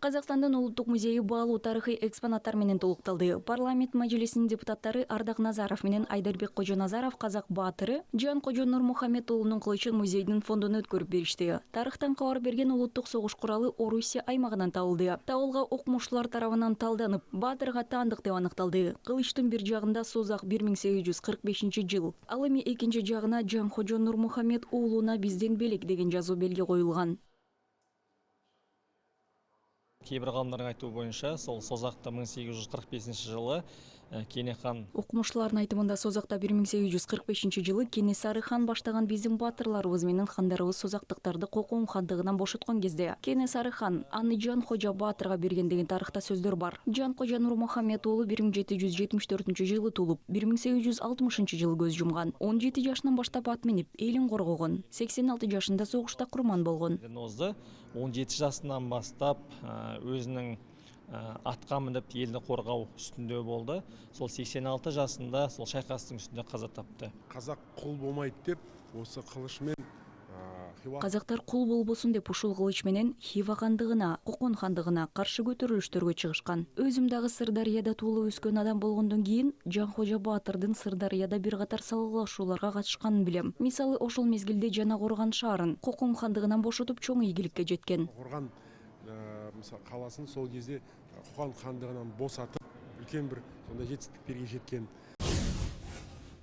Қазақстандын Улуттук музейи баалуу тарыхый экспонаттар менен толукталды. Парламент мажилисинин депутаттары Ардак Назаров менен Айдарбек Кожоназаров казак баатыры Жан Кожо Нурмухамед уулунун кылычын музейдин фондуна өткөрүп беришти. Тарыхтан кабар берген улуттук согуш куралы Орусия аймагынан табылды. Табылга окумуштуулар тарабынан талданып, баатырга таандык деп аныкталды. Кылычтын бир жагында созак 1845-жыл. Ал эми экинчи жагына Жан Кожо Нурмухамед уулуна бизден белек деген жазуу белги коюлган. Кейбір ғалымдардың айтуы бойынша, сол Созақта 1845 жылы Кенехан. Окумуштуулардын айтымында Созакта 1845 жылы Кенесары хан баштаган биздин батырларыбыз менен хандарыбыз созактыктарды Кокон хандыгынан бошоткон кезде Кенесары хан аны Жан Кожо баатырга берген деген тарыхта сөздөр бар. Жан Кожо Нурмухамед уулу 1774 жылы туулуп, 1860 жылы көз жумган. 17 жашынан баштап ат минип, элин коргогон. 86 жашында согушта курман болгон. 17 жасынан бастап өзінің атқа мініп елді қорғау үстінде болды. Сол 86 жасында сол шайқастың үстінде қаза тапты. Қазақ құл болмайды деп, осы қылышмен Казактар кул болбосун деп ушул кылыч менен Хива хандыгына, Кокон хандыгына каршы көтөрүлүштөргө чыгышкан. Өзүм дагы Сырдарыяда туулуп өскөн адам болгондон кийин Жан Кожо баатырдын Сырдарыяда бир катар салгылашууларга катышканын билем. Мисалы, ошол мезгилде Жана Корган шаарын Кокон хандыгынан бошотуп чоң ийгиликке жеткен. Корган мысалы қаласын сол кезде Кокон хандығынан босатып үлкен бір сондай жетістіктерге жеткен.